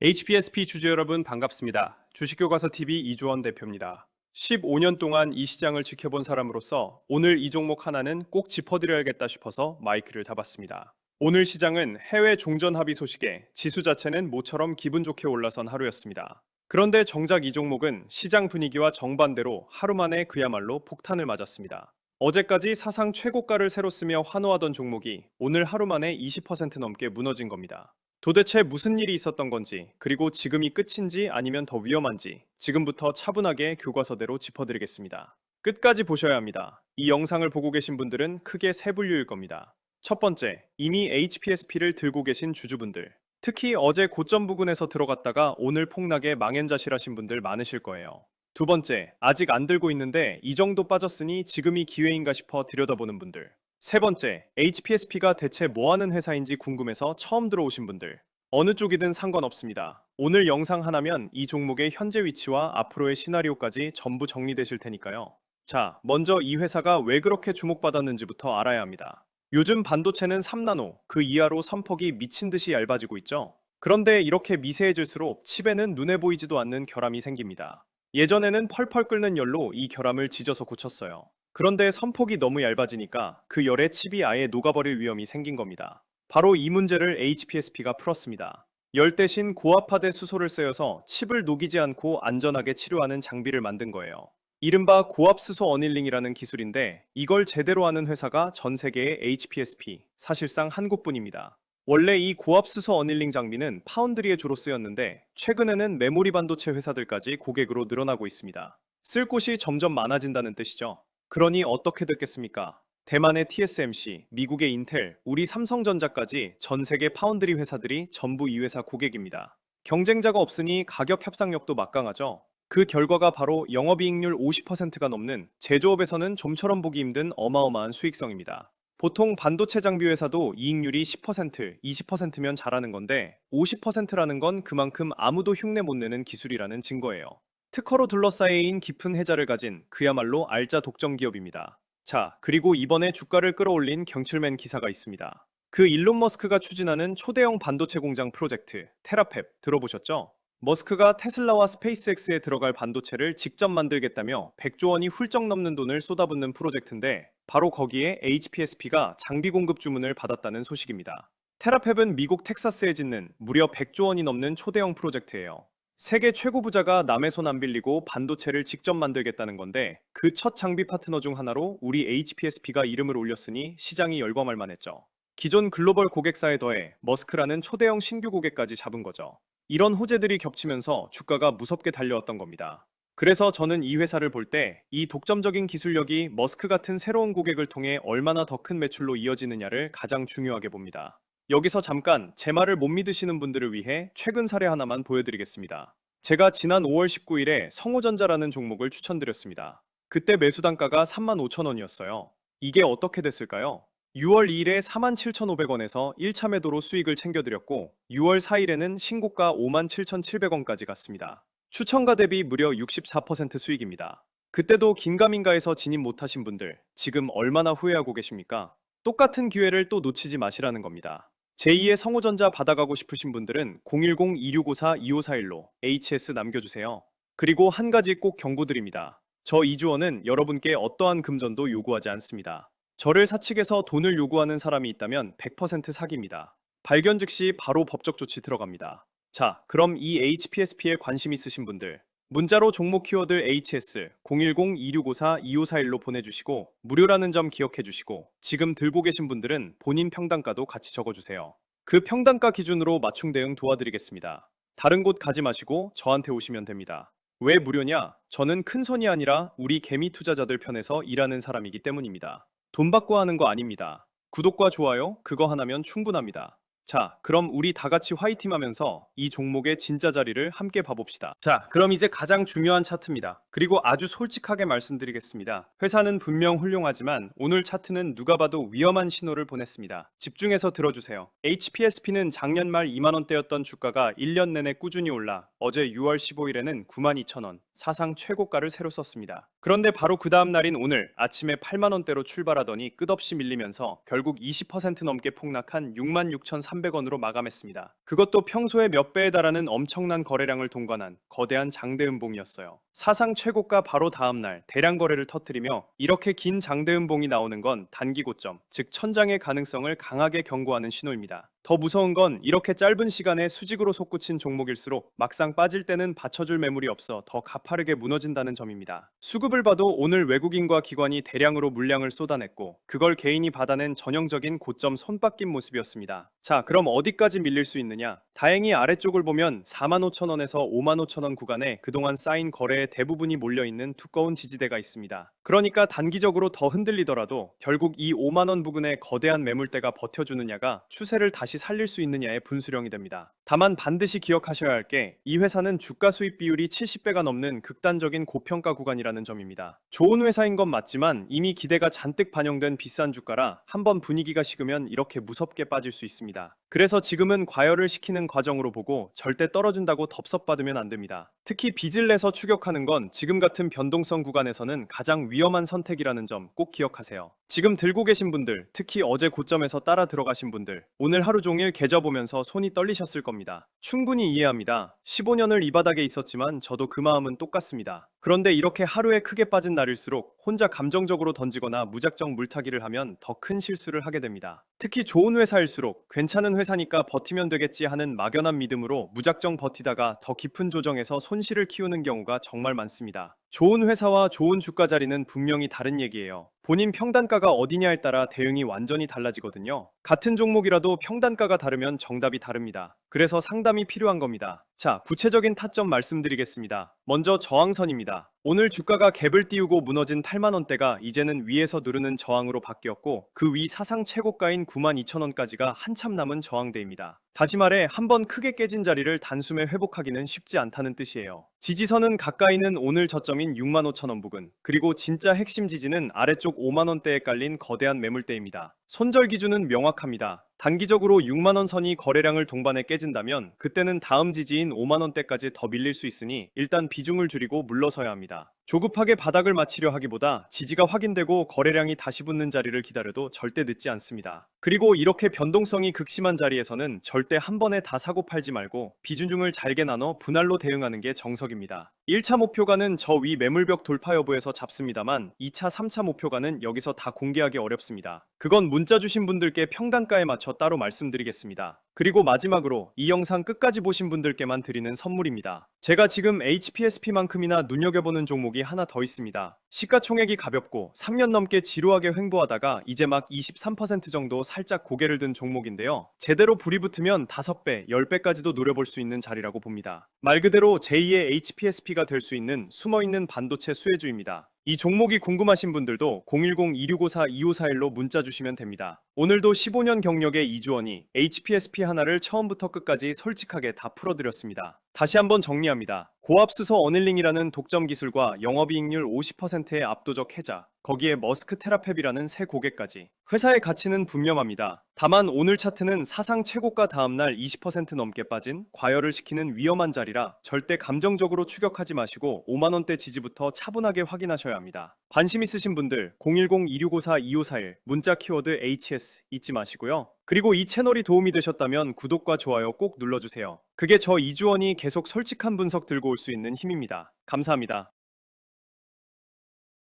HPSP 주주 여러분 반갑습니다. 주식교과서TV 이주원 대표입니다. 15년 동안 이 시장을 지켜본 사람으로서 오늘 이 종목 하나는 꼭 짚어드려야겠다 싶어서 마이크를 잡았습니다. 오늘 시장은 해외 종전 합의 소식에 지수 자체는 모처럼 기분 좋게 올라선 하루였습니다. 그런데 정작 이 종목은 시장 분위기와 정반대로 하루 만에 그야말로 폭탄을 맞았습니다. 어제까지 사상 최고가를 새로 쓰며 환호하던 종목이 오늘 하루 만에 20% 넘게 무너진 겁니다. 도대체 무슨 일이 있었던 건지, 그리고 지금이 끝인지 아니면 더 위험한지 지금부터 차분하게 교과서대로 짚어드리겠습니다. 끝까지 보셔야 합니다. 이 영상을 보고 계신 분들은 크게 세 분류일 겁니다. 첫 번째, 이미 HPSP를 들고 계신 주주분들. 특히 어제 고점 부근에서 들어갔다가 오늘 폭락에 망연자실하신 분들 많으실 거예요. 두 번째, 아직 안 들고 있는데 이 정도 빠졌으니 지금이 기회인가 싶어 들여다보는 분들. 세 번째, HPSP가 대체 뭐 하는 회사인지 궁금해서 처음 들어오신 분들. 어느 쪽이든 상관없습니다. 오늘 영상 하나면 이 종목의 현재 위치와 앞으로의 시나리오까지 전부 정리되실 테니까요. 자, 먼저 이 회사가 왜 그렇게 주목받았는지부터 알아야 합니다. 요즘 반도체는 3나노, 그 이하로 선폭이 미친 듯이 얇아지고 있죠. 그런데 이렇게 미세해질수록 칩에는 눈에 보이지도 않는 결함이 생깁니다. 예전에는 펄펄 끓는 열로 이 결함을 지져서 고쳤어요. 그런데 선폭이 너무 얇아지니까 그 열에 칩이 아예 녹아버릴 위험이 생긴 겁니다. 바로 이 문제를 HPSP가 풀었습니다. 열 대신 고압화된 수소를 쓰여서 칩을 녹이지 않고 안전하게 치료하는 장비를 만든 거예요. 이른바 고압수소 어닐링이라는 기술인데 이걸 제대로 하는 회사가 전 세계의 HPSP, 사실상 한국뿐입니다. 원래 이 고압수소 어닐링 장비는 파운드리에 주로 쓰였는데 최근에는 메모리 반도체 회사들까지 고객으로 늘어나고 있습니다. 쓸 곳이 점점 많아진다는 뜻이죠. 그러니 어떻게 됐겠습니까? 대만의 TSMC, 미국의 인텔, 우리 삼성전자까지 전 세계 파운드리 회사들이 전부 이 회사 고객입니다. 경쟁자가 없으니 가격 협상력도 막강하죠. 그 결과가 바로 영업이익률 50%가 넘는 제조업에서는 좀처럼 보기 힘든 어마어마한 수익성입니다. 보통 반도체 장비 회사도 이익률이 10%, 20%면 잘하는 건데 50%라는 건 그만큼 아무도 흉내 못 내는 기술이라는 증거예요. 특허로 둘러싸인 깊은 해자를 가진 그야말로 알짜 독점 기업입니다. 자, 그리고 이번에 주가를 끌어올린 경출맨 기사가 있습니다. 그 일론 머스크가 추진하는 초대형 반도체 공장 프로젝트 테라펩 들어보셨죠? 머스크가 테슬라와 스페이스X에 들어갈 반도체를 직접 만들겠다며 100조 원이 훌쩍 넘는 돈을 쏟아붓는 프로젝트인데 바로 거기에 HPSP가 장비 공급 주문을 받았다는 소식입니다. 테라펩은 미국 텍사스에 짓는 무려 100조 원이 넘는 초대형 프로젝트예요. 세계 최고 부자가 남의 손 안 빌리고 반도체를 직접 만들겠다는 건데 그 첫 장비 파트너 중 하나로 우리 HPSP가 이름을 올렸으니 시장이 열광할 만했죠. 기존 글로벌 고객사에 더해 머스크라는 초대형 신규 고객까지 잡은 거죠. 이런 호재들이 겹치면서 주가가 무섭게 달려왔던 겁니다. 그래서 저는 이 회사를 볼 때 이 독점적인 기술력이 머스크 같은 새로운 고객을 통해 얼마나 더 큰 매출로 이어지느냐를 가장 중요하게 봅니다. 여기서 잠깐 제 말을 못 믿으시는 분들을 위해 최근 사례 하나만 보여드리겠습니다. 제가 지난 5월 19일에 성호전자라는 종목을 추천드렸습니다. 그때 매수 단가가 35,000원이었어요. 이게 어떻게 됐을까요? 6월 2일에 47,500원에서 1차 매도로 수익을 챙겨드렸고 6월 4일에는 신고가 57,700원까지 갔습니다. 추천가 대비 무려 64% 수익입니다. 그때도 긴가민가해서 진입 못하신 분들 지금 얼마나 후회하고 계십니까? 똑같은 기회를 또 놓치지 마시라는 겁니다. 제2의 성호전자 받아가고 싶으신 분들은 010-2654-2541로 HS 남겨주세요. 그리고 한 가지 꼭 경고드립니다. 저 이주원은 여러분께 어떠한 금전도 요구하지 않습니다. 저를 사측에서 돈을 요구하는 사람이 있다면 100% 사기입니다. 발견 즉시 바로 법적 조치 들어갑니다. 자, 그럼 이 HPSP에 관심 있으신 분들 문자로 종목 키워드 HS 010-2654-2541로 보내주시고 무료라는 점 기억해 주시고 지금 들고 계신 분들은 본인 평단가도 같이 적어주세요. 그 평단가 기준으로 맞춤 대응 도와드리겠습니다. 다른 곳 가지 마시고 저한테 오시면 됩니다. 왜 무료냐? 저는 큰 손이 아니라 우리 개미 투자자들 편에서 일하는 사람이기 때문입니다. 돈 받고 하는 거 아닙니다. 구독과 좋아요, 그거 하나면 충분합니다. 자, 그럼 우리 다 같이 화이팅 하면서 이 종목의 진짜 자리를 함께 봐봅시다. 자, 그럼 이제 가장 중요한 차트입니다. 그리고 아주 솔직하게 말씀드리겠습니다. 회사는 분명 훌륭하지만 오늘 차트는 누가 봐도 위험한 신호를 보냈습니다. 집중해서 들어주세요. HPSP는 작년 말 2만원대였던 주가가 1년 내내 꾸준히 올라 어제 6월 15일에는 92,000원, 사상 최고가를 새로 썼습니다. 그런데 바로 그 다음 날인 오늘 아침에 8만 원대로 출발하더니 끝없이 밀리면서 결국 20% 넘게 폭락한 66,300원으로 마감했습니다. 그것도 평소에 몇 배에 달하는 엄청난 거래량을 동반한 거대한 장대음봉이었어요. 사상 최고가 바로 다음 날 대량 거래를 터뜨리며 이렇게 긴 장대음봉이 나오는 건 단기 고점, 즉 천장의 가능성을 강하게 경고하는 신호입니다. 더 무서운 건 이렇게 짧은 시간에 수직으로 솟구친 종목일수록 막상 빠질 때는 받쳐줄 매물이 없어 더 가파르게 무너진다는 점입니다. 수급을 봐도 오늘 외국인과 기관이 대량으로 물량을 쏟아냈고 그걸 개인이 받아낸 전형적인 고점 손바뀐 모습이었습니다. 자, 그럼 어디까지 밀릴 수 있느냐? 다행히 아래쪽을 보면 45,000원에서 55,000원 구간에 그동안 쌓인 거래의 대부분이 몰려있는 두꺼운 지지대가 있습니다. 그러니까 단기적으로 더 흔들리더라도 결국 이 5만원 부근의 거대한 매물대가 버텨주느냐가 추세를 다시 살릴 수 있느냐의 분수령이 됩니다. 다만 반드시 기억하셔야 할 게 이 회사는 주가 수익 비율이 70배가 넘는 극단적인 고평가 구간이라는 점입니다. 좋은 회사인 건 맞지만 이미 기대가 잔뜩 반영된 비싼 주가라 한번 분위기가 식으면 이렇게 무섭게 빠질 수 있습니다. 그래서 지금은 과열을 시키는 과정으로 보고 절대 떨어진다고 덥석받으면 안 됩니다. 특히 빚을 내서 추격하는 건 지금 같은 변동성 구간에서는 가장 위험한 선택이라는 점 꼭 기억하세요. 지금 들고 계신 분들, 특히 어제 고점에서 따라 들어가신 분들, 오늘 하루 종일 계좌 보면서 손이 떨리셨을 겁니다. 충분히 이해합니다. 15년을 이 바닥에 있었지만 저도 그 마음은 똑같습니다. 그런데 이렇게 하루에 크게 빠진 날일수록 혼자 감정적으로 던지거나 무작정 물타기를 하면 더 큰 실수를 하게 됩니다. 특히 좋은 회사일수록 괜찮은 회사니까 버티면 되겠지 하는 막연한 믿음으로 무작정 버티다가 더 깊은 조정에서 손실을 키우는 경우가 정말 많습니다. 좋은 회사와 좋은 주가 자리는 분명히 다른 얘기예요. 본인 평단가가 어디냐에 따라 대응이 완전히 달라지거든요. 같은 종목이라도 평단가가 다르면 정답이 다릅니다. 그래서 상담이 필요한 겁니다. 자, 구체적인 타점 말씀드리겠습니다. 먼저 저항선입니다. 오늘 주가가 갭을 띄우고 무너진 8만원대가 이제는 위에서 누르는 저항으로 바뀌었고 그 위 사상 최고가인 92,000원까지가 한참 남은 저항대입니다. 다시 말해 한번 크게 깨진 자리를 단숨에 회복하기는 쉽지 않다는 뜻이에요. 지지선은 가까이는 오늘 저점인 65,000원 부근, 그리고 진짜 핵심 지지는 아래쪽 5만원대에 깔린 거대한 매물대입니다. 손절 기준은 명확합니다. 단기적으로 6만원 선이 거래량을 동반해 깨진다면 그때는 다음 지지인 5만원대까지 더 밀릴 수 있으니 일단 비중을 줄이고 물러서야 합니다. 조급하게 바닥을 맞히려 하기보다 지지가 확인되고 거래량이 다시 붙는 자리를 기다려도 절대 늦지 않습니다. 그리고 이렇게 변동성이 극심한 자리에서는 절대 한 번에 다 사고 팔지 말고 비중을 잘게 나눠 분할로 대응하는 게 정석입니다. 1차 목표가는 저 위 매물벽 돌파 여부에서 잡습니다만 2차, 3차 목표가는 여기서 다 공개하기 어렵습니다. 그건 문자 주신 분들께 평단가에 맞춰 따로 말씀드리겠습니다. 그리고 마지막으로 이 영상 끝까지 보신 분들께만 드리는 선물입니다. 제가 지금 HPSP만큼이나 눈여겨보는 종목이 하나 더 있습니다. 시가총액이 가볍고 3년 넘게 지루하게 횡보하다가 이제 막 23% 정도 살짝 고개를 든 종목인데요. 제대로 불이 붙으면 5배, 10배까지도 노려볼 수 있는 자리라고 봅니다. 말 그대로 제2의 HPSP가 될 수 있는 숨어있는 반도체 수혜주입니다. 이 종목이 궁금하신 분들도 010-2654-2541로 문자 주시면 됩니다. 오늘도 15년 경력의 이주원이 HPSP 하나를 처음부터 끝까지 솔직하게 다 풀어드렸습니다. 다시 한번 정리합니다. 고압수소 어닐링이라는 독점 기술과 영업이익률 50%의 압도적 해자, 거기에 머스크 테라펩이라는 새 고객까지. 회사의 가치는 분명합니다. 다만 오늘 차트는 사상 최고가 다음날 20% 넘게 빠진 과열을 시키는 위험한 자리라 절대 감정적으로 추격하지 마시고 5만원대 지지부터 차분하게 확인하셔야 합니다. 관심 있으신 분들 010-2654-2541 문자 키워드 HS 잊지 마시고요. 그리고 이 채널이 도움이 되셨다면 구독과 좋아요 꼭 눌러주세요. 그게 저 이주원이 계속 솔직한 분석 들고 올 수 있는 힘입니다. 감사합니다.